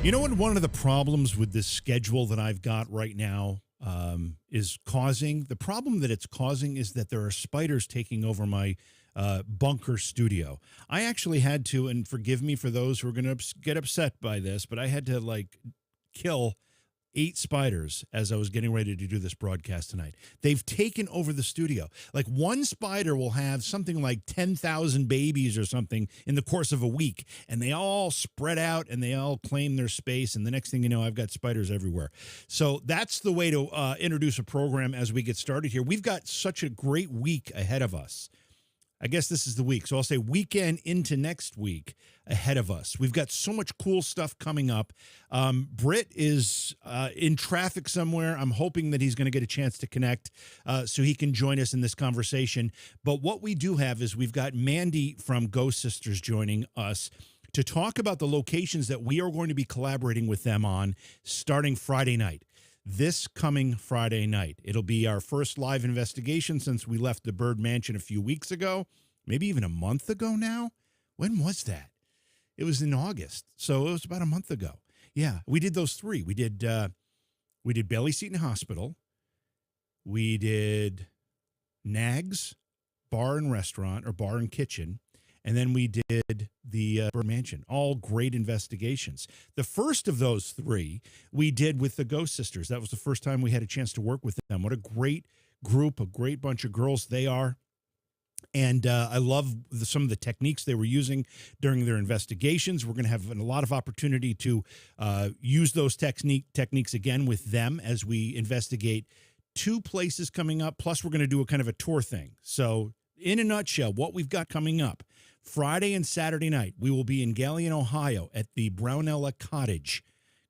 You know what? One of the problems with this schedule that I've got right now is causing the problem that it's causing is that there are spiders taking over my bunker studio. I actually had to, and forgive me for those who are going to get upset by this, but I had to kill 8 spiders as I was getting ready to do this broadcast tonight. They've taken over the studio. Like one spider will have something like 10,000 babies or something in the course of a week, and they all spread out and they all claim their space. And the next thing you know, I've got spiders everywhere. So that's the way to introduce a program as we get started here. We've got such a great week ahead of us. I guess this is the week. So I'll say weekend into next week ahead of us. We've got so much cool stuff coming up. Britt is in traffic somewhere. I'm hoping that he's going to get a chance to connect so he can join us in this conversation. But what we do have is we've got Mandy from Ghost Sisters joining us to talk about the locations that we are going to be collaborating with them on starting Friday night. This coming Friday night. It'll be our first live investigation since we left the Bird Mansion a few weeks ago, maybe even a month ago now. When was that? It was in August, so it was about a month ago. Yeah, we did those 3. We did Bailey Seton Hospital. We did Nags Bar and Restaurant, or Bar and Kitchen. And then we did the Bird Mansion. All great investigations. The first of those 3 we did with the Ghost Sisters. That was the first time we had a chance to work with them. What a great group, a great bunch of girls they are. And I love some of the techniques they were using during their investigations. We're going to have a lot of opportunity to use those techniques again with them as we investigate 2 places coming up. Plus, we're going to do a kind of a tour thing. So in a nutshell, what we've got coming up, Friday and Saturday night, we will be in Galion, Ohio at the Brownella Cottage.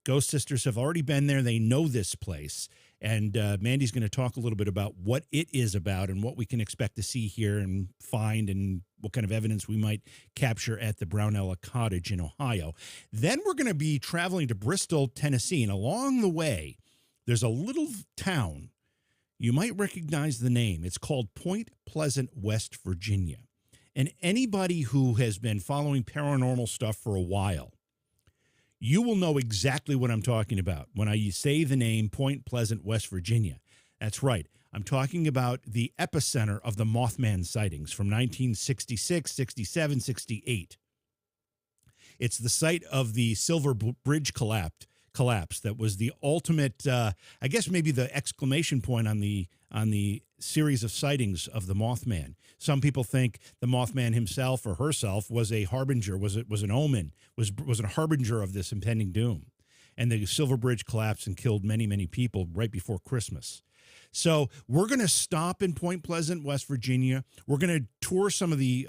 Ghost Sisters have already been there. They know this place. And Mandy's going to talk a little bit about what it is about and what we can expect to see here and find and what kind of evidence we might capture at the Brownella Cottage in Ohio. Then we're going to be traveling to Bristol, Tennessee. And along the way, there's a little town. You might recognize the name. It's called Point Pleasant, West Virginia. And anybody who has been following paranormal stuff for a while, you will know exactly what I'm talking about when I say the name Point Pleasant, West Virginia. That's right. I'm talking about the epicenter of the Mothman sightings from 1966, 67, 68. It's the site of the Silver Bridge collapse that was the ultimate, I guess maybe the exclamation point on the series of sightings of the Mothman. Some people think the Mothman himself or herself was a harbinger, was an omen, was a harbinger of this impending doom. And the Silver Bridge collapsed and killed many, many people right before Christmas. So we're going to stop in Point Pleasant, West Virginia. We're going to tour some of the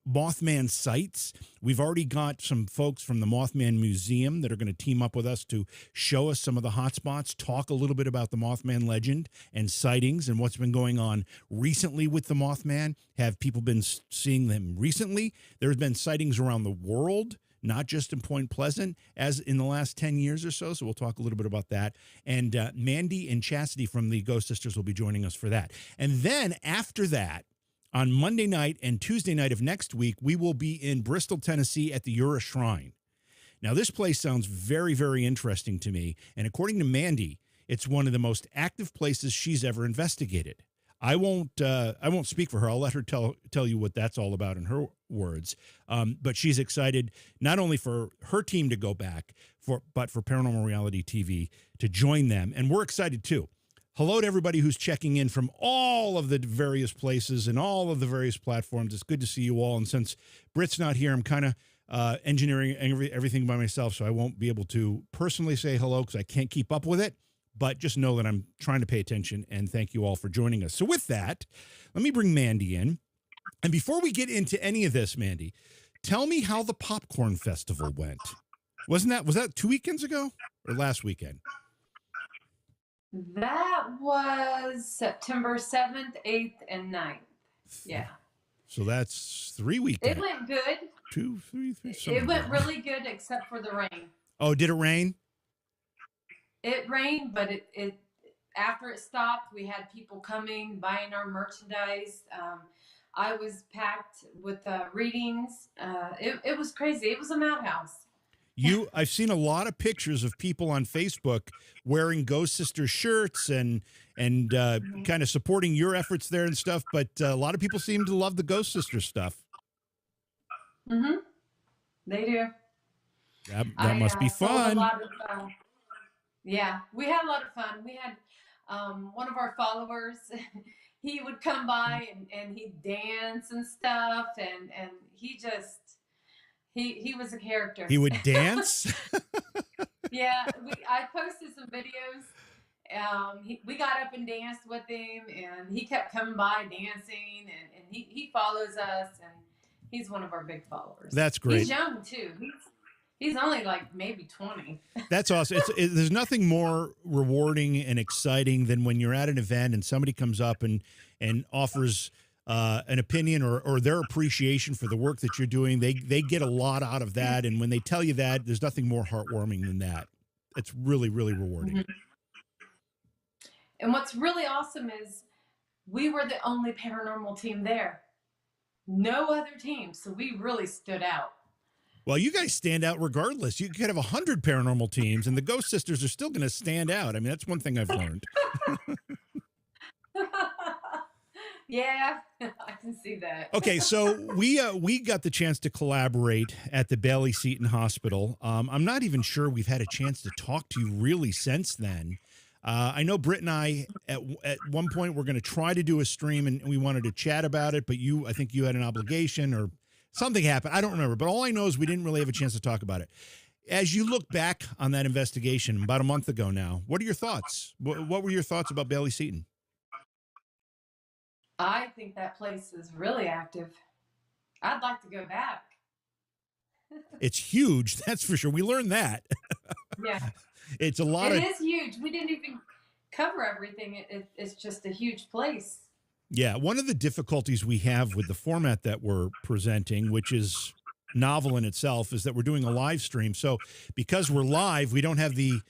Mothman sites. We've already got some folks from the Mothman Museum that are going to team up with us to show us some of the hot spots, talk a little bit about the Mothman legend and sightings and what's been going on recently with the Mothman. Have people been seeing them recently? There's been sightings around the world, not just in Point Pleasant, as in the last 10 years or so. So we'll talk a little bit about that. And Mandy and Chastity from the Ghost Sisters will be joining us for that. And then after that, on Monday night and Tuesday night of next week, we will be in Bristol, Tennessee at the Ura Shrine. Now, this place sounds very, very interesting to me. And according to Mandy, it's one of the most active places she's ever investigated. I won't speak for her. I'll let her tell you what that's all about in her words. But she's excited not only for her team to go back, but for Paranormal Reality TV to join them. And we're excited too. Hello to everybody who's checking in from all of the various places and all of the various platforms. It's good to see you all. And since Britt's not here, I'm kind of engineering everything by myself, so I won't be able to personally say hello because I can't keep up with it. But just know that I'm trying to pay attention, and thank you all for joining us. So with that, let me bring Mandy in. And before we get into any of this, Mandy, tell me how the Popcorn Festival went. Was that 2 weekends ago or last weekend? That was September 7th, 8th, and 9th. Yeah. So that's 3 weekends. It went good. 2, 3. It went really good except for the rain. Oh, did it rain? It rained, but it after it stopped, we had people coming, buying our merchandise. I was packed with readings. It was crazy. It was a madhouse. I've seen a lot of pictures of people on Facebook wearing Ghost Sister shirts and Mhm. kind of supporting your efforts there and stuff. But a lot of people seem to love the Ghost Sister stuff. Mhm. They do. That I must be sold a fun. lot of. Yeah, we had a lot of fun. We had one of our followers. He would come by and he'd dance and stuff, and he just he was a character. He would dance. Yeah, I posted some videos. We got up and danced with him, and he kept coming by dancing, and he follows us, and he's one of our big followers. That's He's great. young too. He's only like maybe 20. That's awesome. There's nothing more rewarding and exciting than when you're at an event and somebody comes up and offers an opinion or their appreciation for the work that you're doing. They get a lot out of that, and when they tell you that, there's nothing more heartwarming than that. It's really really rewarding. Mhm. And what's really awesome is we were the only paranormal team there. No other team, so we really stood out. Well, you guys stand out regardless. You could have 100 paranormal teams, and the Ghost Sisters are still going to stand out. I mean, that's one thing I've learned. Yeah, I can see that. Okay, so we got the chance to collaborate at the Bailey Seton Hospital. I'm not even sure we've had a chance to talk to you really since then. I know Britt and I at one point were going to try to do a stream and we wanted to chat about it, but I think you had an obligation or something happened. I don't remember, but all I know is we didn't really have a chance to talk about it. As you look back on that investigation about a month ago now, what are your thoughts? What were your thoughts about Bailey Seton? I think that place is really active. I'd like to go back. It's huge, that's for sure. We learned that. Yeah, It's a lot it of is huge. We didn't even cover everything. It's just a huge place. Yeah, one of the difficulties we have with the format that we're presenting, which is novel in itself, is that we're doing a live stream. So because we're live, we don't have the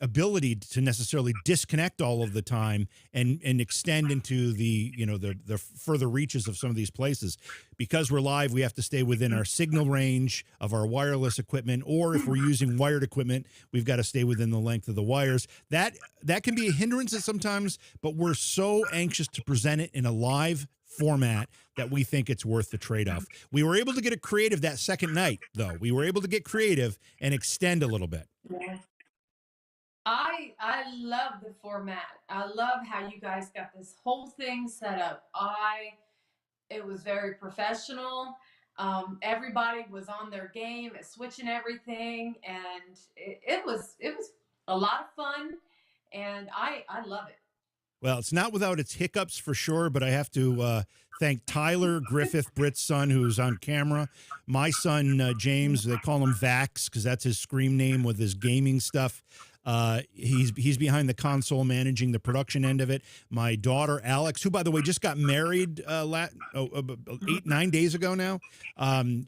ability to necessarily disconnect all of the time and extend into the further reaches of some of these places. Because we're live, we have to stay within our signal range of our wireless equipment, or if we're using wired equipment, we've got to stay within the length of the wires. That can be a hindrance at sometimes, but we're so anxious to present it in a live format that we think it's worth the trade-off. We were able to get creative that second night, though. We were able to get creative and extend a little bit. Yeah. I love the format. I love how you guys got this whole thing set up. It was very professional. Everybody was on their game at switching everything, and it was a lot of fun, and I love it. Well, it's not without its hiccups for sure, but I have to thank Tyler Griffith, Britt's son, who's on camera. My son, James, they call him Vax because that's his scream name with his gaming stuff. He's behind the console managing the production end of it. My daughter, Alex, who, by the way, just got married 8-9 days ago now.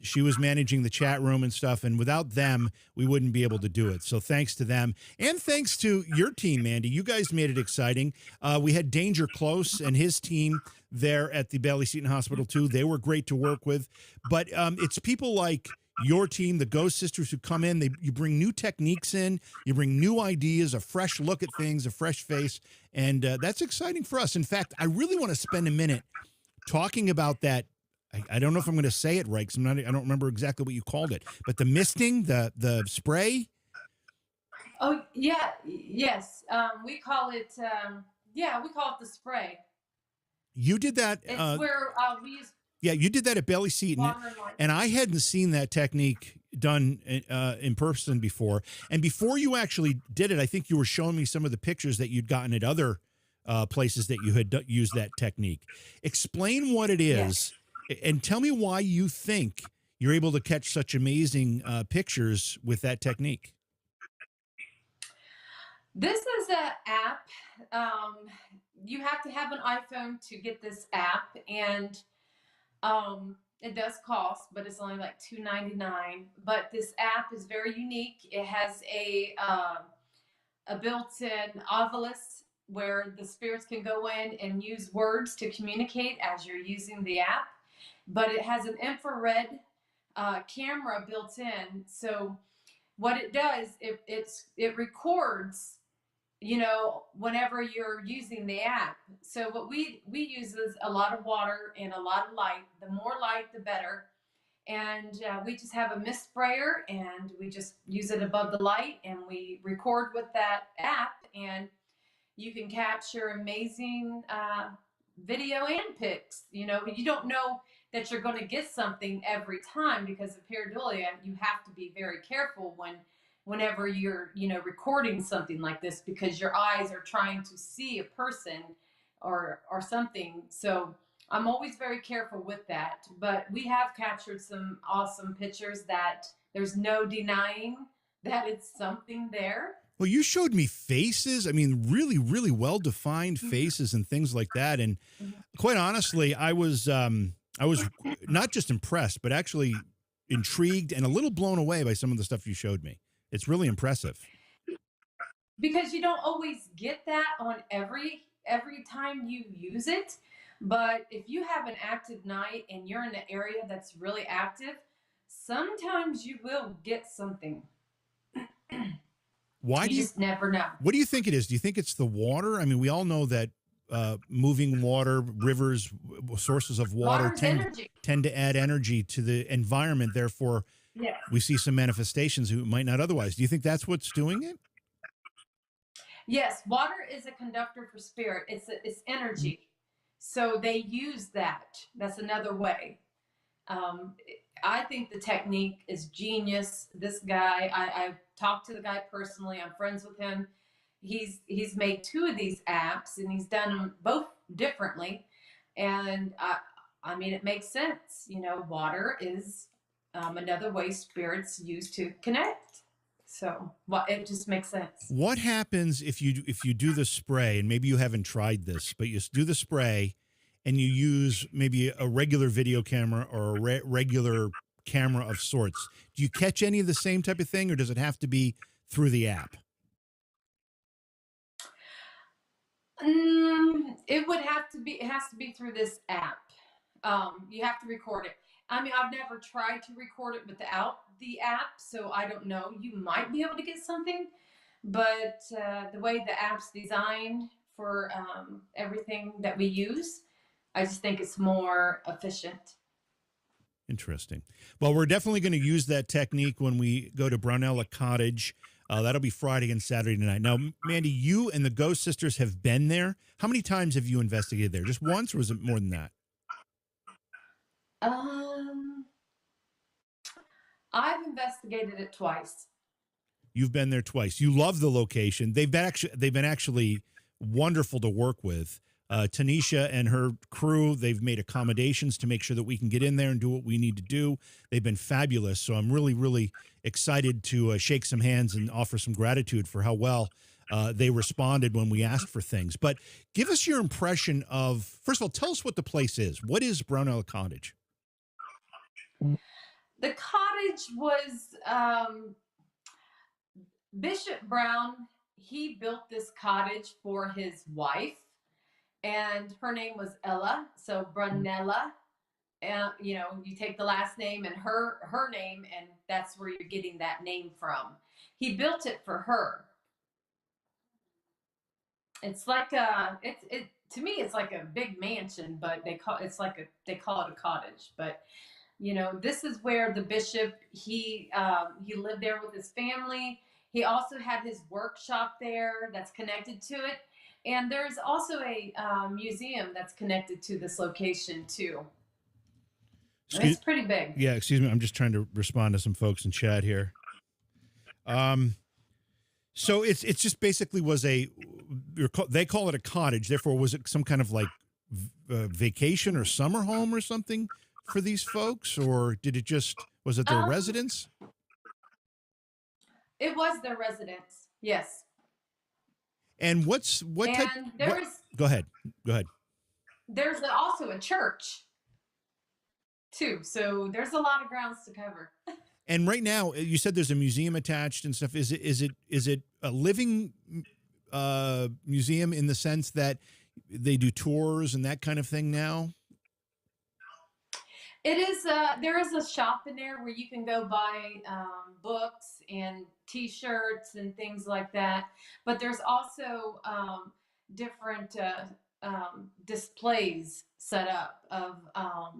She was managing the chat room and stuff. And without them, we wouldn't be able to do it. So thanks to them. And thanks to your team, Mandy. You guys made it exciting. We had Danger Close and his team there at the Bailey Seton Hospital, too. They were great to work with. But it's people like your team, the Ghost Sisters, who come in, you bring new techniques in, you bring new ideas, a fresh look at things, a fresh face, and that's exciting for us. In fact, I really want to spend a minute talking about that. I don't know if I'm going to say it right because I don't remember exactly what you called it, but the misting, the spray. Oh yeah, yes. We call it. Yeah, we call it the spray. You did that. It's where we use Yeah, you did that at Bailey Seton, water and light. and I hadn't seen that technique done in person before. And before you actually did it, I think you were showing me some of the pictures that you'd gotten at other places that you had used that technique. Explain what it is, and tell me why you think you're able to catch such amazing pictures with that technique. This is an app. You have to have an iPhone to get this app, and it does cost, but it's only like $2.99. But this app is very unique. It has a built-in ovilus where the spirits can go in and use words to communicate as you're using the app. But it has an infrared camera built in. So what it does, it records, whenever you're using the app. So what we use is a lot of water and a lot of light. The more light, the better. And we just have a mist sprayer, and we just use it above the light, and we record with that app, and you can capture amazing video and pics. You don't know that you're going to get something every time, because of pareidolia, you have to be very careful whenever you're recording something like this, because your eyes are trying to see a person or something. So I'm always very careful with that. But we have captured some awesome pictures that there's no denying that it's something there. Well, you showed me faces. I mean, really, really well-defined faces and things like that. And quite honestly, I was not just impressed, but actually intrigued and a little blown away by some of the stuff you showed me. It's really impressive. Because you don't always get that on every time you use it. But if you have an active night and you're in an area that's really active, sometimes you will get something. Why do you just never know? What do you think it is? Do you think it's the water? I mean, we all know that moving water, rivers, sources of water tend to add energy to the environment. Therefore, yes, we see some manifestations who might not otherwise. Do you think that's what's doing it? Yes, water is a conductor for spirit. It's energy. So they use that. That's another way. I think the technique is genius. This guy, I talked to the guy personally. I'm friends with him. He's made 2 of these apps, and he's done them both differently. And I mean, it makes sense. Water is another way spirits use to connect. So it just makes sense. What happens if you do the spray, and maybe you haven't tried this, but you do the spray and you use maybe a regular video camera or a regular camera of sorts? Do you catch any of the same type of thing, or does it have to be through the app? It has to be through this app. You have to record it. I mean, I've never tried to record it without the app, so I don't know. You might be able to get something, but the way the app's designed for everything that we use, I just think it's more efficient. Interesting. Well, we're definitely going to use that technique when we go to Brownella Cottage. That'll be Friday and Saturday night. Now, Mandy, you and the Ghost Sisters have been there. How many times have you investigated there? Just once, or was it more than that? I've investigated it twice. You've been there twice. You love the location. They've been actually wonderful to work with. Tanisha and her crew, they've made accommodations to make sure that we can get in there and do what we need to do. They've been fabulous. So I'm really, really excited to shake some hands and offer some gratitude for how well they responded when we asked for things. But give us your impression of, first of all, tell us what the place is. What is Brownella Cottage? The cottage was Bishop Brown. He built this cottage for his wife, and her name was Ella. So Brownella, and you take the last name and her name, and that's where you're getting that name from. He built it for her. It's like to me it's like a big mansion, but they call it a cottage. But this is where the bishop, he lived there with his family. He also had his workshop there that's connected to it. And there's also a museum that's connected to this location too. It's pretty big. Yeah, excuse me. I'm just trying to respond to some folks in chat here. So it's just basically they call it a cottage. Therefore, was it some kind of like vacation or summer home or something for these folks, or was it their residence? It was their residence. Yes. And go ahead. There's also a church too. So there's a lot of grounds to cover. And right now, you said there's a museum attached and stuff. Is it a living museum in the sense that they do tours and that kind of thing now? It is. There is a shop in there where you can go buy books and T-shirts and things like that. But there's also different displays set up of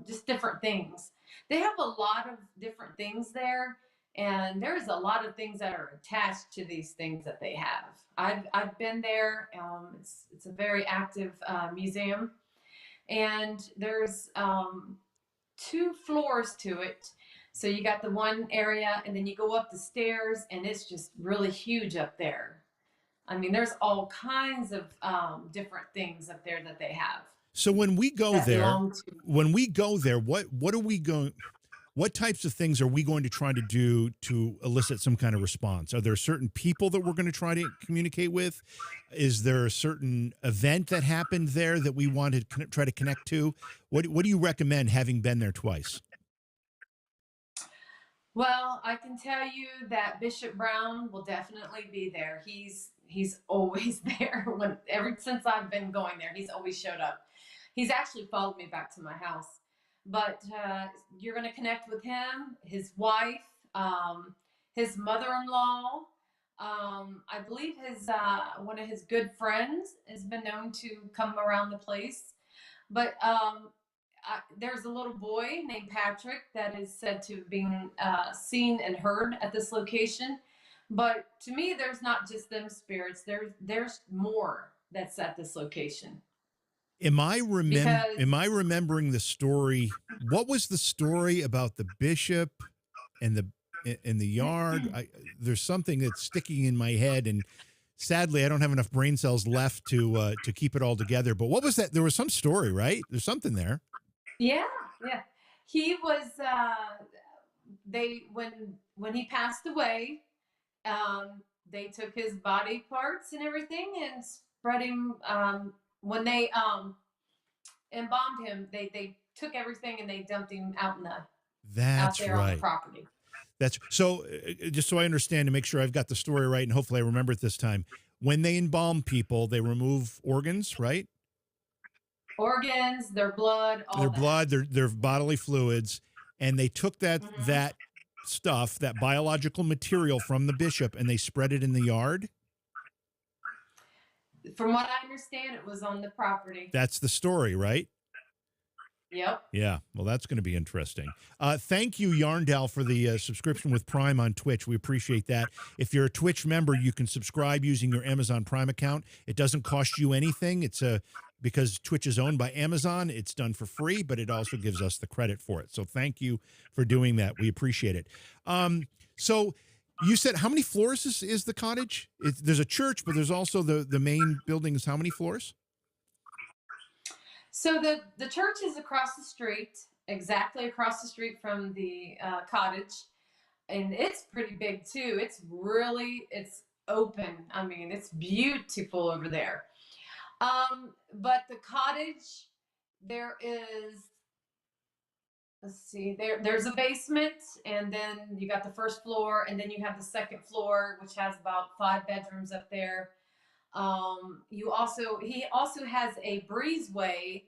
just different things. They have a lot of different things there, and there's a lot of things that are attached to these things that they have. I've been there. It's a very active museum, and there's two floors to it. So you got the one area, and then you go up the stairs, and it's just really huge up there. I mean, there's all kinds of different things up there that they have So that belong to. when we go there, what are we going? What types of things are we going to try to do to elicit some kind of response? Are there certain people that we're going to try to communicate with? Is there a certain event that happened there that we want to try to connect to? What do you recommend, having been there twice? Well, I can tell you that Bishop Brown will definitely be there. He's always there. When ever since I've been going there, he's always showed up. He's actually followed me back to my house. But you're going to connect with him, his wife, his mother-in-law. I believe his one of his good friends has been known to come around the place. But there's a little boy named Patrick that is said to have been seen and heard at this location. But to me, there's not just them spirits. There's more that's at this location because Am I remembering the story? What was the story about the bishop and the yard? There's something that's sticking in my head, and sadly, I don't have enough brain cells left to keep it all together. But what was that? There was some story, right? There's something there. yeah, yeah, he was. They when he passed away, they took his body parts and everything and spread him. When they embalmed him, they took everything and they dumped him out That's there on the right. property. That's so. Just so I understand, to make sure I've got the story right, and hopefully I remember it this time. When they embalm people, they remove organs, right? Organs, their blood, all Their that. blood, their bodily fluids, and they took Hmm. that stuff, that biological material from the bishop, and they spread it in the yard. From what I understand, it was on the property. That's the story, right? Yep. Yeah, well, that's going to be interesting. Thank you, Yarndale, for the subscription with Prime on Twitch. We appreciate that. If you're a Twitch member, you can subscribe using your Amazon Prime account. It doesn't cost you anything. Because Twitch is owned by Amazon, it's done for free, but it also gives us the credit for it. So thank you for doing that. We appreciate it. So you said, how many floors is the cottage? There's a church, but there's also the main building is how many floors? So the church is across the street, exactly across the street from the cottage, and it's pretty big too. It's open. I mean, it's beautiful over there. But the cottage, there is, let's see, there's a basement, and then you got the first floor, and then you have the second floor, which has about 5 bedrooms up there. He also has a breezeway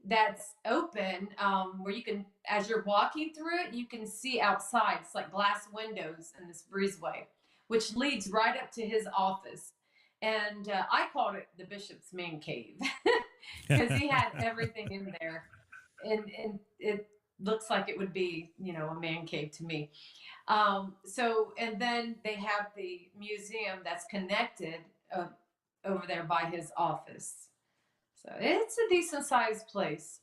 that's open, where you can, as you're walking through it, you can see outside. It's like glass windows in this breezeway, which leads right up to his office. And I called it the bishop's man cave because he had everything in there, and it looks like it would be, a man cave to me. And then they have the museum that's connected over there by his office. So it's a decent sized place.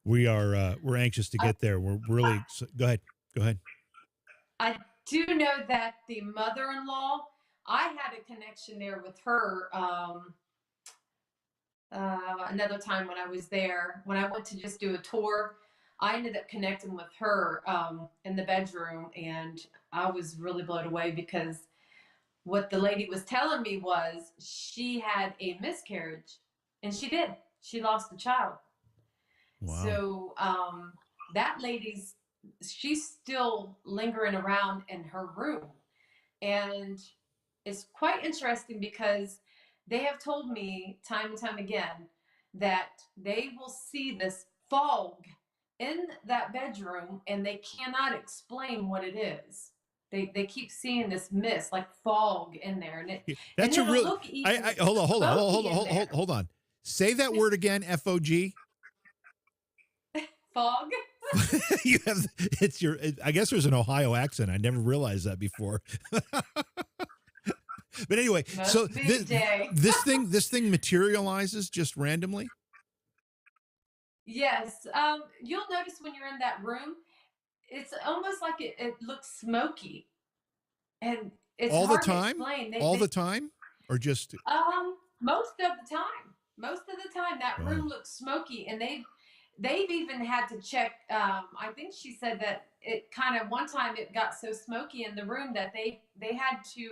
We're anxious to I, get there. We're really go ahead. Go ahead. I do know that the mother in law, I had a connection there with her another time when I was there. When I went to just do a tour, I ended up connecting with her in the bedroom, and I was really blown away because what the lady was telling me was she had a miscarriage, and she did. She lost a child. Wow. So that she's still lingering around in her room. And it's quite interesting because they have told me time and time again that they will see this fog in that bedroom and they cannot explain what it is. They keep seeing this mist like fog in there, and That's a it'll real. look even Hold smoky on, in there. hold on. Say that word again. FOG. Fog. You have it's your. I guess there's an Ohio accent. I never realized that before. But anyway, so Must be day. this thing materializes just randomly Yes. You'll notice when you're in that room, it's almost like it looks smoky, and it's all the hard to time, explain. all the time, or just Most of the time. Most of the time, that wow. room looks smoky, and they've even had to check. I think she said that it kind of one time it got so smoky in the room that they had to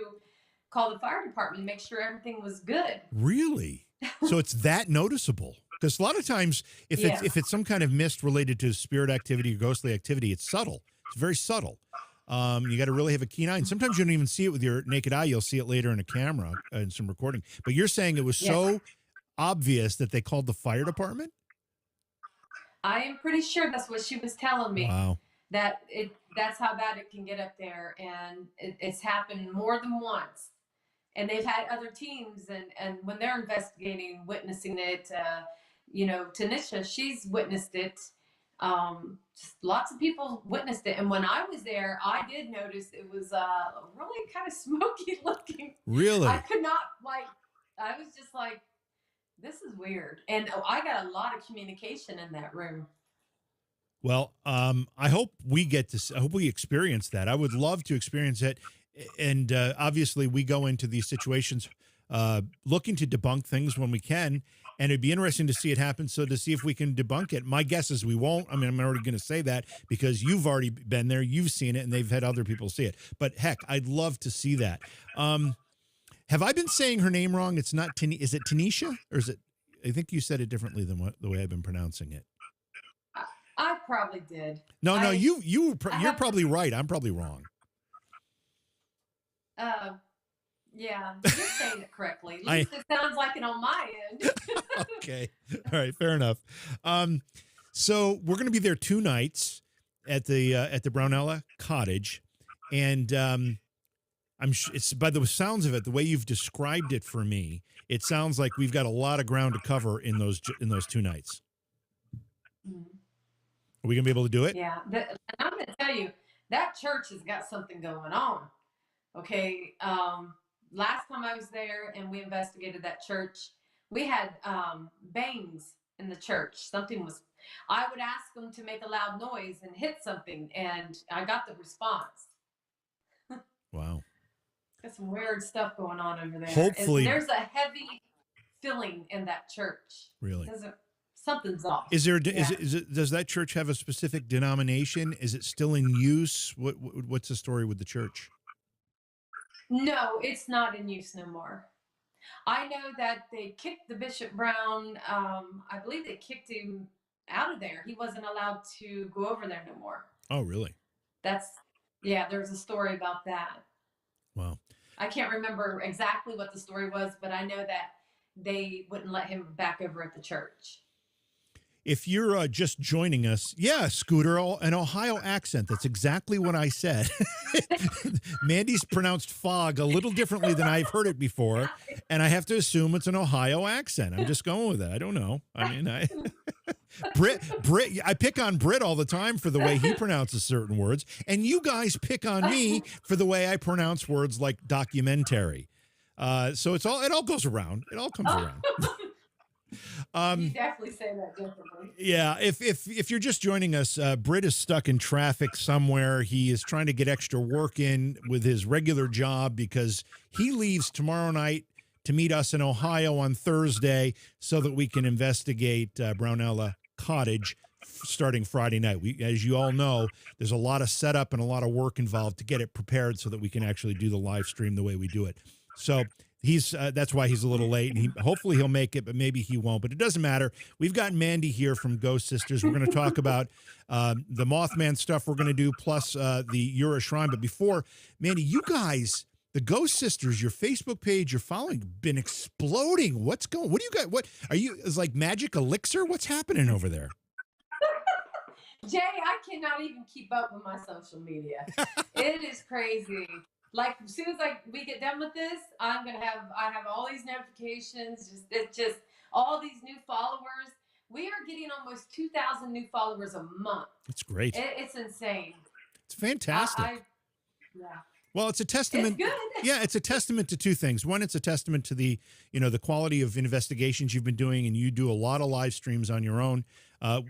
call the fire department to make sure everything was good. Really? So it's that noticeable? Because a lot of times, if Yeah. it's some kind of mist related to spirit activity or ghostly activity, it's subtle. It's very subtle. You got to really have a keen eye. And sometimes you don't even see it with your naked eye. You'll see it later in a camera and some recording. But you're saying it was so obvious that they called the fire department? I am pretty sure that's what she was telling me. Wow. That's how bad it can get up there, and it's happened more than once. And they've had other teams, and when they're investigating, witnessing it, Tanisha, she's witnessed it. Just lots of people witnessed it, and when I was there, I did notice it was really kind of smoky looking. Really? I could not I was just like, this is weird, and I got a lot of communication in that room. Well, I hope we I hope we experience that. I would love to experience it. And obviously, we go into these situations looking to debunk things when we can. And it'd be interesting to see it happen. So to see if we can debunk it. My guess is we won't. I mean, I'm already going to say that because you've already been there. You've seen it and they've had other people see it. But heck, I'd love to see that. Have I been saying her name wrong? It's not is it Tanisha or is it? I think you said it differently than the way I've been pronouncing it. I probably did. No, you're probably right. I'm probably wrong. Yeah, you're saying it correctly. At least it sounds like it on my end. Okay. All right. Fair enough. So we're going to be there 2 nights at the Brownella Cottage. And it's by the sounds of it, the way you've described it for me, it sounds like we've got a lot of ground to cover in those 2 nights. Are we going to be able to do it? Yeah. And I'm going to tell you, that church has got something going on. Okay. Last time I was there and we investigated that church, we had bangs in the church. I would ask them to make a loud noise and hit something, and I got the response. Wow. Got some weird stuff going on over there. Hopefully. There's a heavy feeling in that church. Really? Something's off. Is there? Yeah. Does that church have a specific denomination? Is it still in use? What's the story with the church? No, it's not in use no more. I know that they kicked the Bishop Brown. I believe they kicked him out of there. He wasn't allowed to go over there no more. Oh, really? There's a story about that. Wow. I can't remember exactly what the story was, but I know that they wouldn't let him back over at the church. If you're just joining us, Scooter, an Ohio accent. That's exactly what I said. Mandy's pronounced fog a little differently than I've heard it before, and I have to assume it's an Ohio accent. I'm just going with it. I don't know. I mean, Brit, I pick on Brit all the time for the way he pronounces certain words, and you guys pick on me for the way I pronounce words like documentary. So it all goes around. It all comes around. You definitely say that differently. Yeah, if you're just joining us, Britt is stuck in traffic somewhere. He is trying to get extra work in with his regular job because he leaves tomorrow night to meet us in Ohio on Thursday so that we can investigate Brownella Cottage starting Friday night. As you all know, there's a lot of setup and a lot of work involved to get it prepared so that we can actually do the live stream the way we do it. So that's why he's a little late, and hopefully he'll make it, but maybe he won't. But it doesn't matter. We've got Mandy here from Ghost Sisters. We're going to talk about the Mothman stuff we're going to do, plus the Ura Shrine. But before, Mandy, you guys, the Ghost Sisters, your Facebook page, your following, been exploding. What do you got? What are you? Is like magic elixir? What's happening over there? Jay, I cannot even keep up with my social media. It is crazy. Like as soon as we get done with this, I have all these notifications. It's just all these new followers. We are getting almost 2,000 new followers a month. That's great. It's insane. It's fantastic. Yeah. Well, it's a testament. It's good. Yeah, it's a testament to two things. One, it's a testament to the quality of investigations you've been doing, and you do a lot of live streams on your own,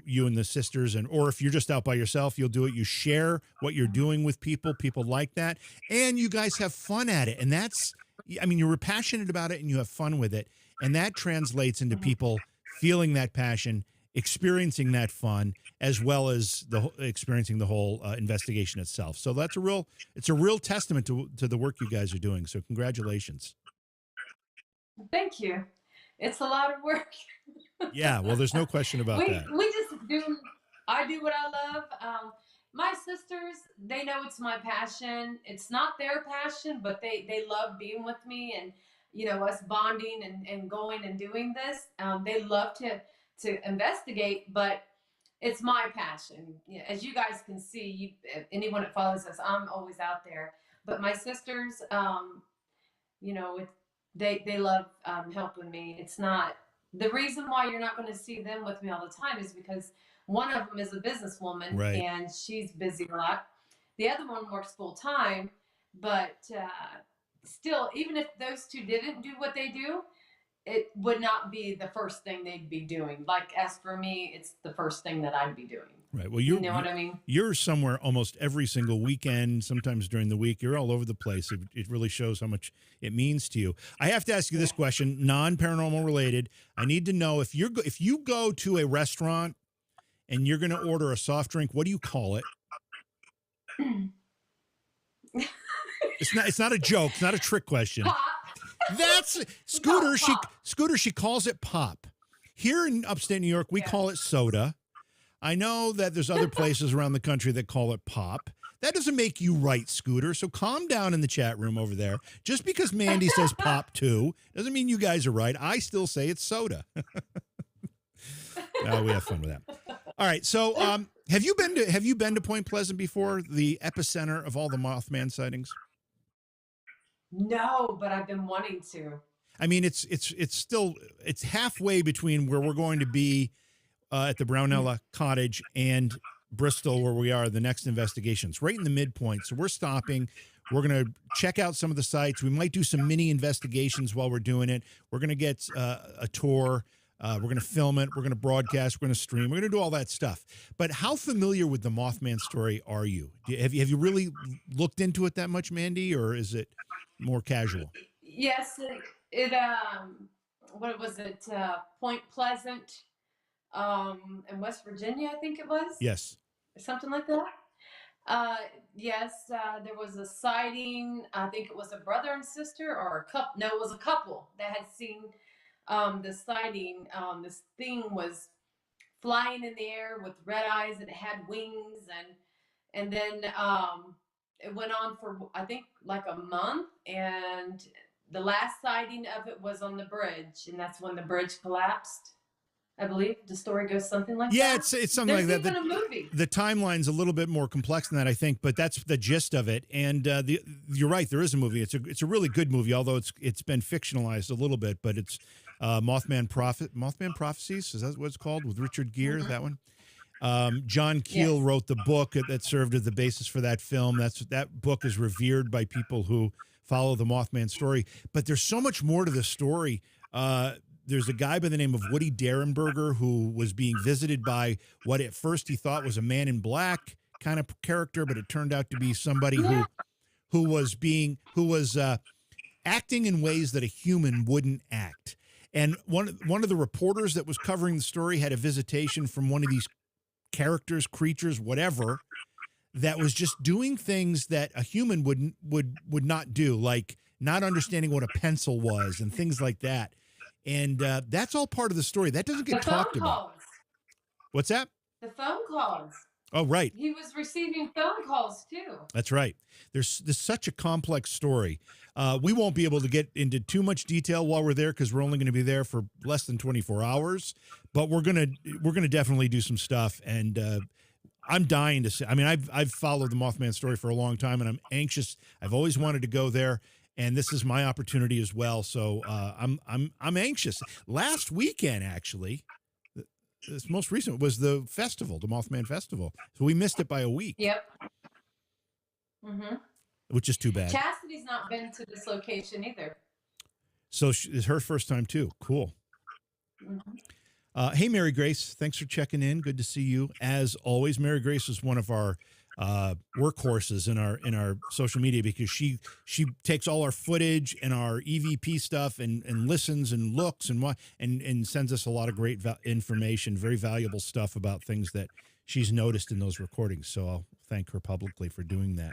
you and the sisters, or if you're just out by yourself, you'll do it. You share what you're doing with people. People like that, and you guys have fun at it. And you're passionate about it, and you have fun with it, and that translates into people feeling that passion, experiencing that fun, as well as experiencing the whole investigation itself. So it's a real testament to the work you guys are doing. So congratulations. Thank you. It's a lot of work. Yeah, well, there's no question about that. I do what I love. My sisters, they know it's my passion. It's not their passion, but they love being with me and, us bonding and going and doing this. They love to investigate, but it's my passion. As you guys can see, anyone that follows us, I'm always out there. But my sisters, they love helping me. It's not the reason why you're not going to see them with me all the time is because one of them is a businesswoman, right, and she's busy a lot. The other one works full time, but still, even if those two didn't do what they do, it would not be the first thing they'd be doing. Like, as for me, it's the first thing that I'd be doing. Right. Well, you know what I mean? You're somewhere almost every single weekend, sometimes during the week. You're all over the place. It really shows how much it means to you. I have to ask you this question, non-paranormal related. I need to know if you go to a restaurant and you're going to order a soft drink, what do you call it? It's not a joke. It's not a trick question. Pop. That's Scooter. She calls it pop. Here in upstate New York, we call it soda. I know that there's other places around the country that call it pop. That doesn't make you right, Scooter. So calm down in the chat room over there. Just because Mandy says pop too doesn't mean you guys are right. I still say it's soda. We have fun with that. All right. So have you been to Point Pleasant before, the epicenter of all the Mothman sightings? No, but I've been wanting to. I mean, it's halfway between where we're going to be at the Brownella Cottage and Bristol, where we are, the next investigation. It's right in the midpoint. So we're stopping. We're going to check out some of the sites. We might do some mini investigations while we're doing it. We're going to get a tour. We're going to film it. We're going to broadcast. We're going to stream. We're going to do all that stuff. But how familiar with the Mothman story are you? Have you really looked into it that much, Mandy, or is it more casual? Yes, what was it? Point Pleasant, in West Virginia, I think it was. Yes. Something like that. Yes, there was a sighting. I think it was a brother and sister, or a couple. No, it was a couple that had seen the sighting. This thing was flying in the air with red eyes, and it had wings, and then it went on for, I think, like a month, and the last sighting of it was on the bridge, and that's when the bridge collapsed. I believe the story goes something like that. Yeah, it's something like that. There's even a movie. The timeline's a little bit more complex than that, I think, but that's the gist of it. And you're right, there is a movie. It's a really good movie, although it's been fictionalized a little bit. But it's Mothman Prophecies. Is that what it's called, with Richard Gere? That one. John Keel wrote the book that served as the basis for that film. That book is revered by people who follow the Mothman story. But there's so much more to the story. There's a guy by the name of Woody Derenberger who was being visited by what at first he thought was a man in black kind of character, but it turned out to be somebody who was acting in ways that a human wouldn't act. And one of the reporters that was covering the story had a visitation from one of these characters, creatures, whatever, that was just doing things that a human would not do, like not understanding what a pencil was and things like that. And that's all part of the story. That doesn't get talked about. What's that? The phone calls. Oh, right. He was receiving phone calls, too. That's right. There's such a complex story. We won't be able to get into too much detail while we're there because we're only going to be there for less than 24 hours. But we're gonna definitely do some stuff. And I'm dying to see. I mean, I've followed the Mothman story for a long time, and I'm anxious. I've always wanted to go there, and this is my opportunity as well. So I'm anxious. Last weekend, actually, this most recent was the festival, the Mothman Festival. So we missed it by a week, Yep. Mm-hmm. which is too bad. Chastity's not been to this location either. So it's her first time too. Cool. Mm-hmm. Hey, Mary Grace, thanks for checking in. Good to see you as always. Mary Grace is one of our workhorses in our social media because she takes all our footage and our EVP stuff and listens and looks and sends us a lot of great information, very valuable stuff about things that she's noticed in those recordings. So I'll thank her publicly for doing that.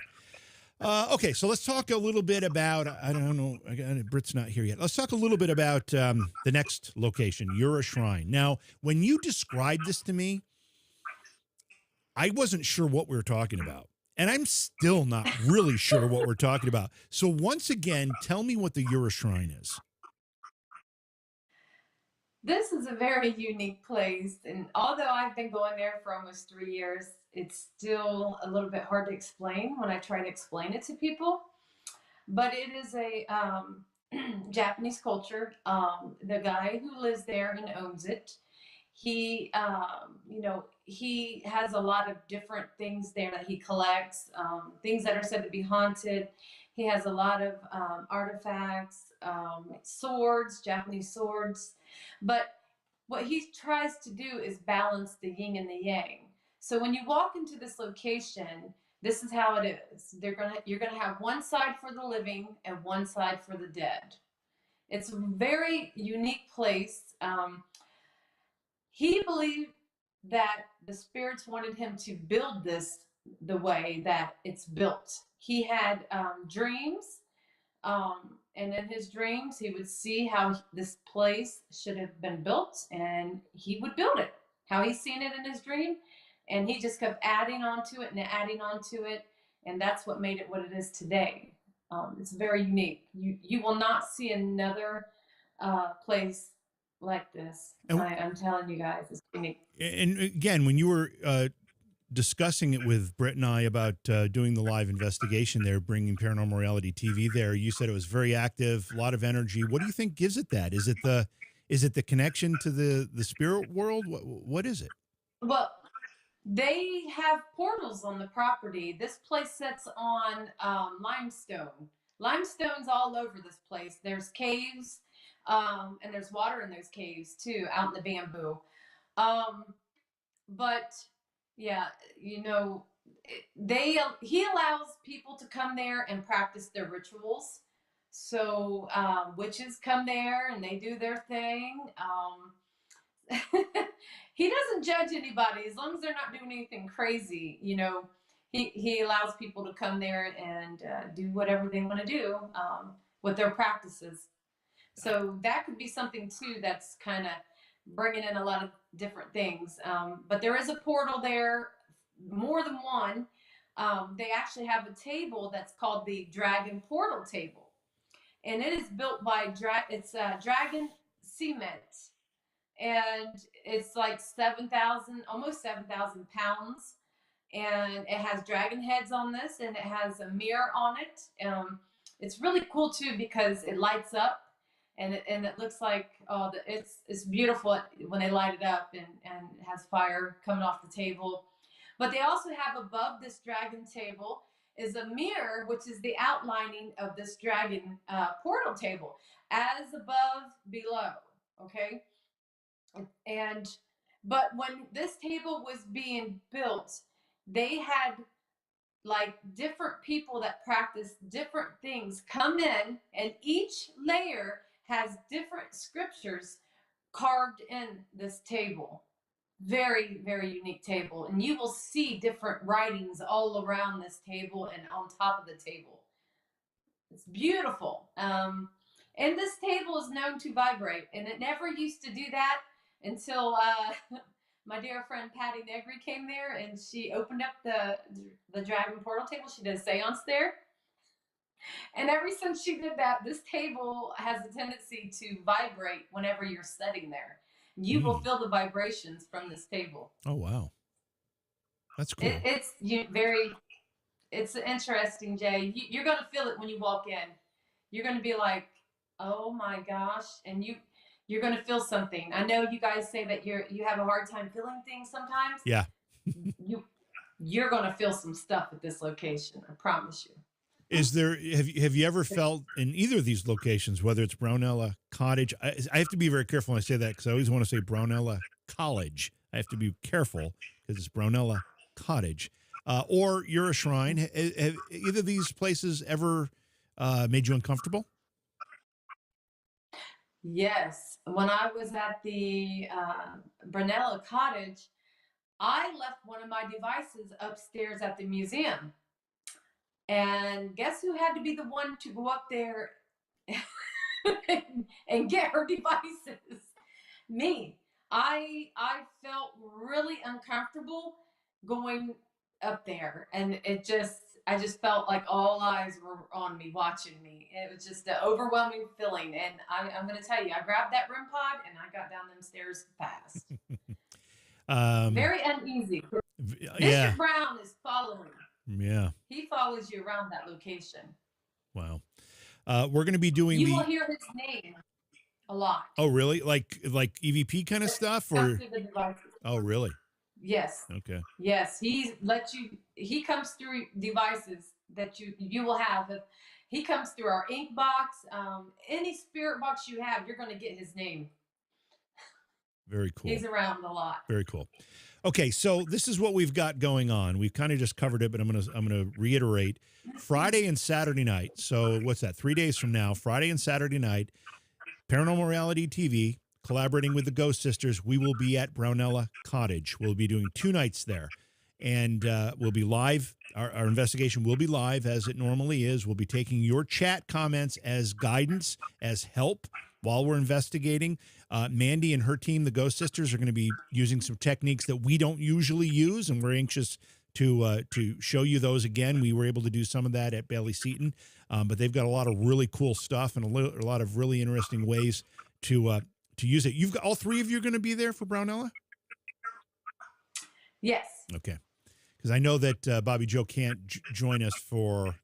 Okay, so let's talk a little bit about, I don't know, Britt's not here yet. Let's talk a little bit about the next location, You're a Shrine. Now, when you described this to me, I wasn't sure what we were talking about. And I'm still not really sure what we're talking about. So once again, tell me what the You're a Shrine is. This is a very unique place, and although I've been going there for almost 3 years, it's still a little bit hard to explain when I try to explain it to people. But it is a Japanese culture. The guy who lives there and owns it, he has a lot of different things there that he collects, things that are said to be haunted. He has a lot of artifacts, swords, Japanese swords. But what he tries to do is balance the yin and the yang. So when you walk into this location, this is how it is. You're gonna have one side for the living and one side for the dead. It's a very unique place. He believed that the spirits wanted him to build this the way that it's built. He had dreams, and in his dreams, he would see how this place should have been built, and he would build it how he's seen it in his dream. And he just kept adding on to it and adding on to it, and that's what made it what it is today. It's very unique. You will not see another place like this. I'm telling you guys, it's unique. And again, when you were discussing it with Brett and I about doing the live investigation there, bringing Paranormal Reality TV there, you said it was very active, a lot of energy. What do you think gives it that? Is it the connection to the spirit world? What is it? Well, they have portals on the property. This place sits on limestone. Limestone's all over this place. There's caves, and there's water in those caves too, out in the bamboo. Um, but yeah, he allows people to come there and practice their rituals. So witches come there and they do their thing. He doesn't judge anybody as long as they're not doing anything crazy. He allows people to come there and do whatever they want to do with their practices. So that could be something too that's kind of bringing in a lot of different things. But there is a portal there, more than one. They actually have a table that's called the Dragon Portal Table, and it is built by Dragon Cement, and it's like 7,000, almost 7,000 pounds, and it has dragon heads on this, and it has a mirror on it. It's really cool too because it lights up, and it looks like it's beautiful when they light it up, and it has fire coming off the table. But they also have above this dragon table is a mirror, which is the outlining of this dragon portal table, as above, below. Okay, but when this table was being built, they had like different people that practice different things come in, and each layer has different scriptures carved in this table. Very, very unique table. And you will see different writings all around this table and on top of the table. It's beautiful. And this table is known to vibrate, and it never used to do that until my dear friend Patty Negri came there, and she opened up the Dragon Portal table. She did a seance there. And ever since she did that, this table has a tendency to vibrate whenever you're sitting there. You will feel the vibrations from this table. Oh, wow. That's cool. It's interesting, Jay. You're going to feel it when you walk in. You're going to be like, oh my gosh. And you're going to feel something. I know you guys say that you have a hard time feeling things sometimes. Yeah. You're going to feel some stuff at this location. I promise you. Is there, have you ever felt in either of these locations, whether it's Brownella Cottage? I have to be very careful when I say that because I always want to say Brownella College. I have to be careful because it's Brownella Cottage. Or you're a shrine. Have either of these places ever made you uncomfortable? Yes. When I was at the Brunella Cottage, I left one of my devices upstairs at the museum. And guess who had to be the one to go up there and get her devices? Me. I felt really uncomfortable going up there, and I just felt like all eyes were on me, watching me. It was just an overwhelming feeling, and I'm going to tell you, I grabbed that REM pod and I got down them stairs fast. Very uneasy. Yeah. Mr. Brown is following. Yeah. He follows you around that location. Wow. We're going to be doing You will hear his name a lot. Oh, really? Like EVP kind of stuff, or? Oh, really? Yes. Okay. Yes, he comes through devices that you will have. He comes through our ink box, any spirit box you have, you're going to get his name. Very cool. He's around a lot. Very cool. Okay, so this is what we've got going on. We've kind of just covered it, but I'm gonna reiterate. Friday and Saturday night. So what's that? 3 days from now, Friday and Saturday night, Paranormal Reality TV, collaborating with the Ghost Sisters, we will be at Brownella Cottage. We'll be doing 2 nights there, and we'll be live. Our investigation will be live as it normally is. We'll be taking your chat comments as guidance, as help while we're investigating. Mandy and her team, the Ghost Sisters, are going to be using some techniques that we don't usually use, and we're anxious to show you those again. We were able to do some of that at Bailey Seton, but they've got a lot of really cool stuff and a lot of really interesting ways to use it. You've got all 3 of you are going to be there for Brownella? Yes. Okay. Because I know that Bobby Joe can't join us for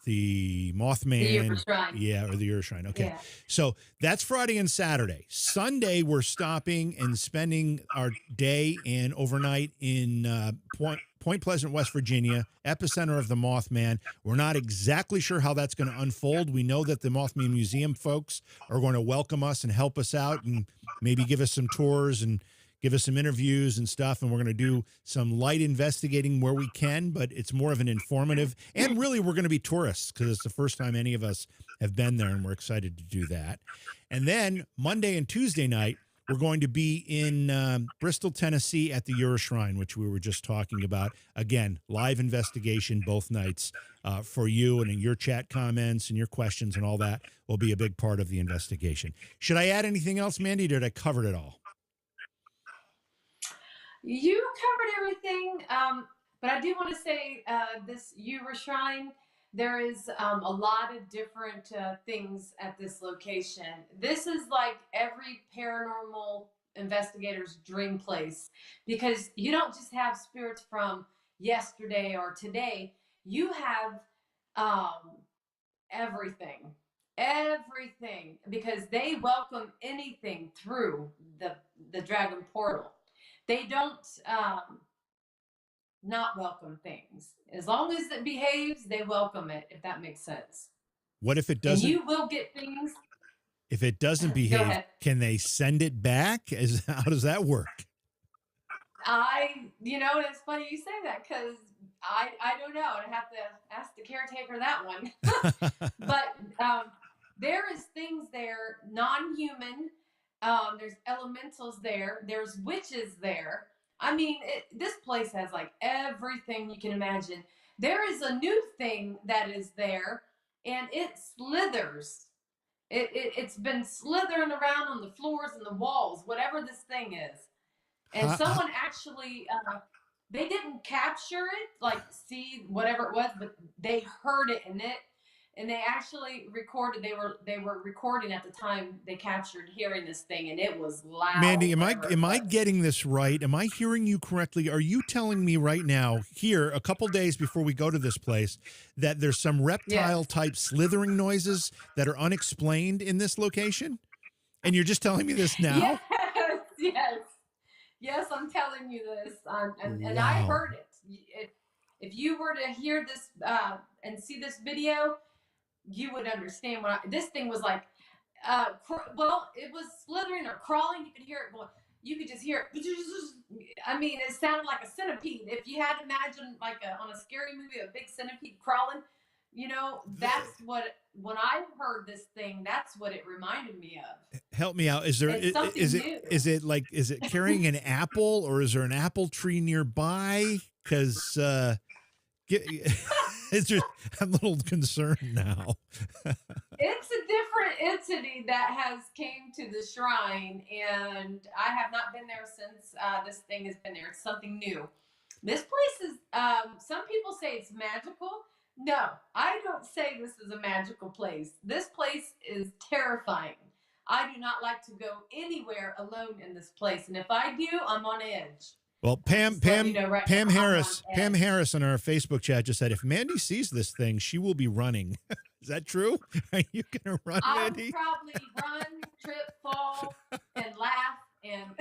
the Mothman, or the Urshrine. Okay, yeah. So that's Friday and Saturday. Sunday, we're stopping and spending our day and overnight in Point Pleasant, West Virginia, epicenter of the Mothman. We're not exactly sure how that's going to unfold. We know that the Mothman Museum folks are going to welcome us and help us out and maybe give us some tours and give us some interviews and stuff, and we're going to do some light investigating where we can, but it's more of an informative, and really we're going to be tourists because it's the first time any of us have been there, and we're excited to do that. And then Monday and Tuesday night, we're going to be in Bristol, Tennessee at the Urshrine, which we were just talking about. Again, live investigation both nights for you, and in your chat comments and your questions and all that will be a big part of the investigation. Should I add anything else, Mandy, or did I cover it all? You covered everything, but I do want to say this Urshrine, there is a lot of different things at this location. This is like every paranormal investigator's dream place, because you don't just have spirits from yesterday or today. You have everything, because they welcome anything through the dragon portal. They don't not welcome things. As long as it behaves, they welcome it, if that makes sense. What if it doesn't? And you will get things. If it doesn't behave, can they send it back? How does that work? It's funny you say that, because I don't know. I'd have to ask the caretaker that one. But there is things there, non-human. There's elementals there. There's witches there. I mean, this place has like everything you can imagine. There is a new thing that is there, and it slithers. It's been slithering around on the floors and the walls, whatever this thing is. And someone actually, they didn't capture it, like see whatever it was, but they heard it, and and they actually recorded. They were recording at the time they captured hearing this thing, and it was loud. Mandy, am I Was. getting this right? Am I hearing you correctly? Are you telling me right now, here, a couple days before we go to this place, that there's some Yes. reptile type slithering noises that are unexplained in this location? And you're just telling me this Yes. now? Yes. Yes. I'm telling you this, and I Wow. heard it. If you were to hear this and see this video, you would understand this thing was like. Well, it was slithering or crawling. You could hear it going. You could just hear it. I mean, it sounded like a centipede. If you had to imagine, like on a scary movie, a big centipede crawling, that's what. When I heard this thing, that's what it reminded me of. Help me out. Is there It's something new. is it carrying an apple, or is there an apple tree nearby? Because it's just, I'm a little concerned now. It's a different entity that has came to the shrine, and I have not been there since this thing has been there. It's something new. This place is. Some people say it's magical. No, I don't say this is a magical place. This place is terrifying. I do not like to go anywhere alone in this place, and if I do, I'm on edge. Well, Pam Harris in our Facebook chat just said, if Mandy sees this thing, she will be running. Is that true? Are you gonna run, Mandy? I'll probably run, trip, fall, and laugh, and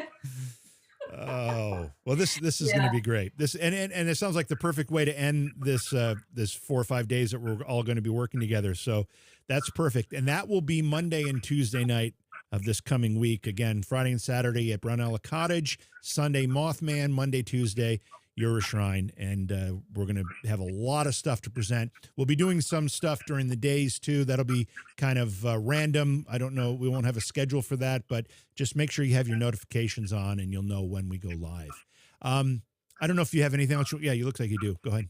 oh, well, this is going to be great. This and it sounds like the perfect way to end this this 4 or 5 days that we're all going to be working together. So that's perfect, and that will be Monday and Tuesday night of this coming week. Again, Friday and Saturday at Brownella Cottage, Sunday Mothman, Monday, Tuesday Euro Shrine, and we're going to have a lot of stuff to present. We'll be doing some stuff during the days too. That'll be kind of random. I don't know. We won't have a schedule for that, but just make sure you have your notifications on, and you'll know when we go live. I don't know if you have anything else. Yeah, you look like you do. Go ahead.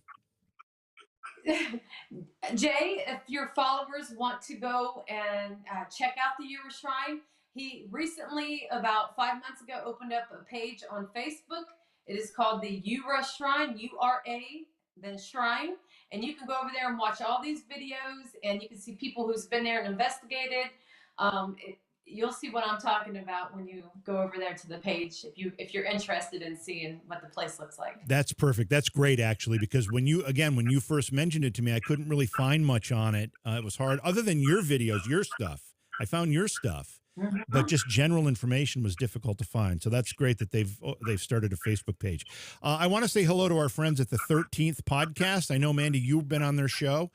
Jay, if your followers want to go and check out the Euro Shrine, he recently, about 5 months ago, opened up a page on Facebook. It is called the Ura Shrine, URA, then Shrine. And you can go over there and watch all these videos, and you can see people who's been there and investigated. You'll see what I'm talking about when you go over there to the page, if you're interested in seeing what the place looks like. That's perfect. That's great, actually, because when you first mentioned it to me, I couldn't really find much on it. It was hard, other than your videos, your stuff. I found your stuff. But just general information was difficult to find. So that's great that they've started a Facebook page. I want to say hello to our friends at the 13th podcast. I know, Mandy, you've been on their show.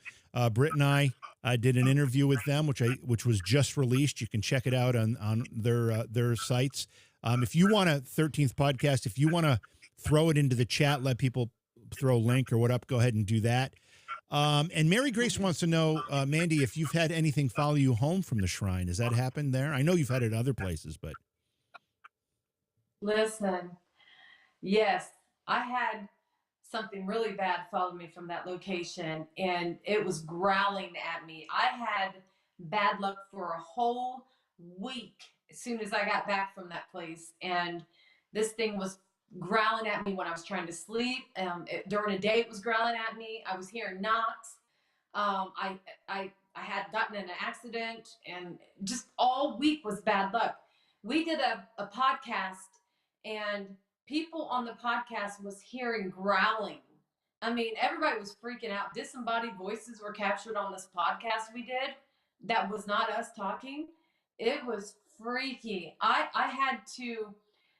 Britt and I did an interview with them, which was just released. You can check it out on their sites. If you want a 13th podcast, if you want to throw it into the chat, let people throw a link or what up, go ahead and do that. And Mary Grace wants to know, Mandy, if you've had anything follow you home from the shrine. Has that happened there? I know you've had it other places, but. Listen, yes, I had something really bad follow me from that location, and it was growling at me. I had bad luck for a whole week as soon as I got back from that place, and this thing was growling at me when I was trying to sleep. During the day, it was growling at me. I was hearing knocks. I had gotten in an accident, and just all week was bad luck. We did a podcast, and people on the podcast was hearing growling. I mean, everybody was freaking out. Disembodied voices were captured on this podcast we did. That was not us talking. It was freaky. I had to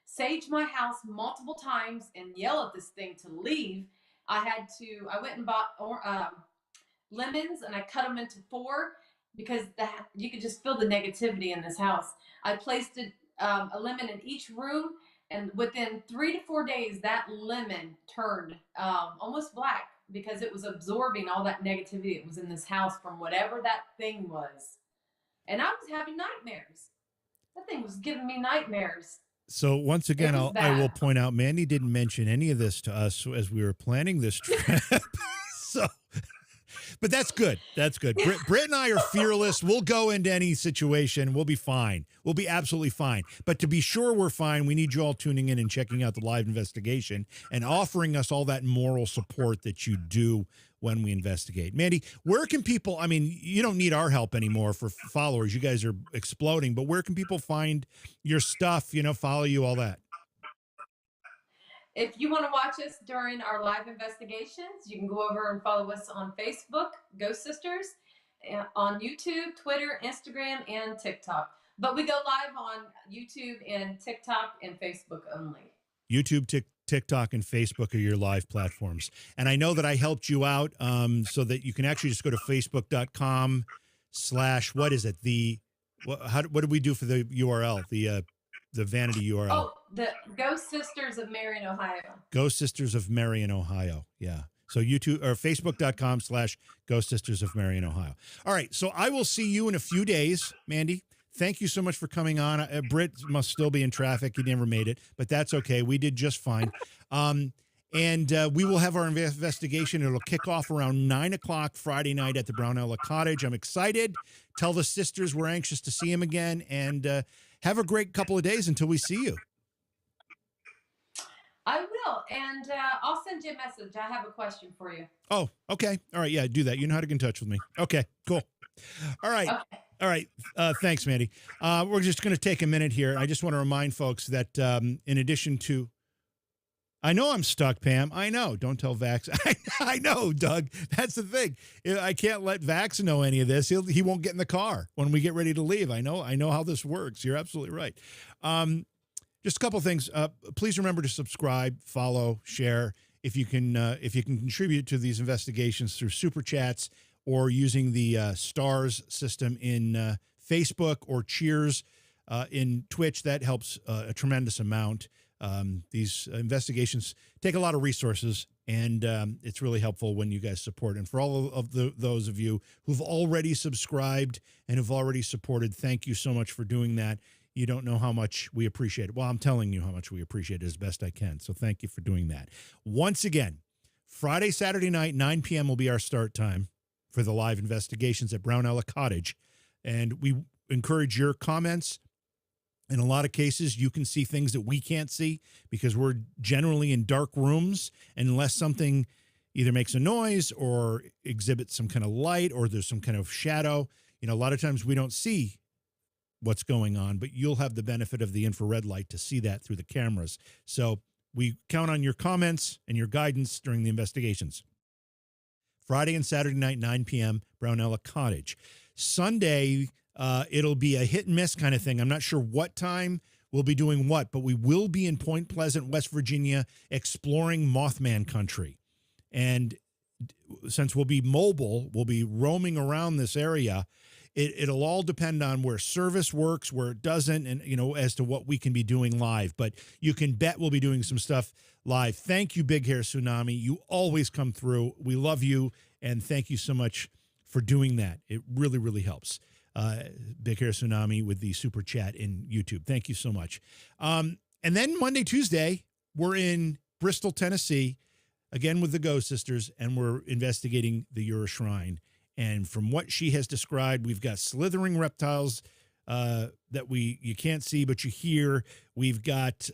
sage my house multiple times and yell at this thing to leave. I went and bought lemons, and I cut them into 4 because you could just feel the negativity in this house. I placed a lemon in each room, and within 3 to 4 days, that lemon turned almost black because it was absorbing all that negativity that was in this house from whatever that thing was. And I was having nightmares. That thing was giving me nightmares. So once again, I will point out, Mandy didn't mention any of this to us as we were planning this trip. So, But that's good. That's good. Britt and I are fearless. We'll go into any situation. We'll be fine. We'll be absolutely fine. But to be sure we're fine, we need you all tuning in and checking out the live investigation and offering us all that moral support that you do when we investigate. Mandy, where can people, I mean, you don't need our help anymore for followers. You guys are exploding, but where can people find your stuff, follow you, all that? If you want to watch us during our live investigations, you can go over and follow us on Facebook, Ghost Sisters, on YouTube, Twitter, Instagram, and TikTok. But we go live on YouTube and TikTok and Facebook only. YouTube, TikTok, and Facebook are your live platforms. And I know that I helped you out so that you can actually just go to facebook.com/ what is it? What did we do for the URL? The vanity URL. Oh, the Ghost Sisters of Marion, Ohio. Ghost Sisters of Marion, Ohio. Yeah. So YouTube or facebook.com/ Ghost Sisters of Marion, Ohio. All right. So I will see you in a few days, Mandy. Thank you so much for coming on. Britt must still be in traffic. He never made it, but that's okay. We did just fine. And we will have our investigation. It'll kick off around 9 o'clock Friday night at the Brownella Cottage. I'm excited. Tell the sisters we're anxious to see him again, and have a great couple of days until we see you. I will, and I'll send you a message. I have a question for you. Oh, okay. All right. Yeah, do that. You know how to get in touch with me. Okay, cool. All right. Okay. All right. Thanks, Mandy. We're just going to take a minute here. I just want to remind folks that in addition to, I know I'm stuck, Pam. I know. Don't tell Vax. I know, Doug. That's the thing. I can't let Vax know any of this. He won't get in the car when we get ready to leave. I know how this works. You're absolutely right. Just a couple of things. Please remember to subscribe, follow, share. If you can contribute to these investigations through super chats or using the stars system in Facebook or cheers in Twitch, that helps a tremendous amount. These investigations take a lot of resources, and it's really helpful when you guys support. And for all of those of you who've already subscribed and have already supported, thank you so much for doing that. You don't know how much we appreciate it. Well, I'm telling you how much we appreciate it as best I can. So thank you for doing that. Once again, Friday, Saturday night, 9 p.m. will be our start time for the live investigations at Brownella Cottage. And we encourage your comments. In a lot of cases, you can see things that we can't see because we're generally in dark rooms, unless something either makes a noise or exhibits some kind of light or there's some kind of shadow. A lot of times we don't see what's going on, but you'll have the benefit of the infrared light to see that through the cameras. So we count on your comments and your guidance during the investigations. Friday and Saturday night, 9 p.m., Brownella Cottage. Sunday, it'll be a hit and miss kind of thing. I'm not sure what time we'll be doing what, but we will be in Point Pleasant, West Virginia, exploring Mothman country. And since we'll be mobile, we'll be roaming around this area. It'll all depend on where service works, where it doesn't, and, as to what we can be doing live. But you can bet we'll be doing some stuff live. Thank you, Big Hair Tsunami. You always come through. We love you, and thank you so much for doing that. It really, really helps. Big Hair Tsunami with the super chat in YouTube. Thank you so much. And then Monday, Tuesday, we're in Bristol, Tennessee, again with the Ghost Sisters, and we're investigating the Ura Shrine. And from what she has described, we've got slithering reptiles that you can't see, but you hear. We've got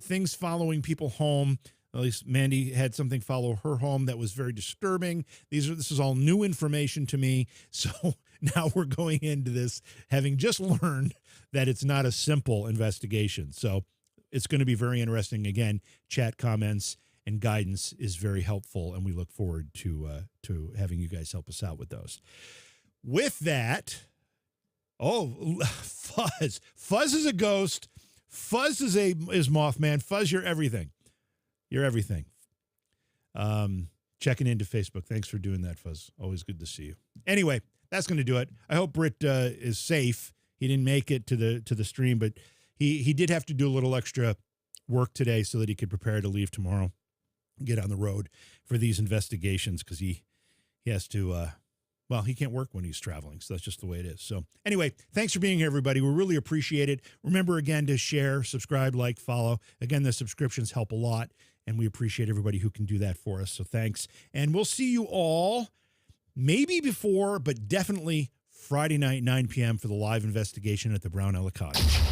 things following people home. At least Mandy had something follow her home that was very disturbing. This is all new information to me. So now we're going into this having just learned that it's not a simple investigation. So it's going to be very interesting. Again, chat comments and guidance is very helpful, and we look forward to having you guys help us out with those. With that, Fuzz. Fuzz is a ghost. Fuzz is Mothman. Fuzz, you're everything. You're everything. Checking into Facebook. Thanks for doing that, Fuzz. Always good to see you. Anyway, that's going to do it. I hope Britt is safe. He didn't make it to the stream, but he did have to do a little extra work today so that he could prepare to leave tomorrow, get on the road for these investigations, because he has to, he can't work when he's traveling. So that's just the way it is. So anyway, thanks for being here, everybody. We really appreciate it. Remember, again, to share, subscribe, like, follow. Again, the subscriptions help a lot, and we appreciate everybody who can do that for us. So thanks. And we'll see you all maybe before, but definitely Friday night, 9 p.m. for the live investigation at the Brownella Cottage.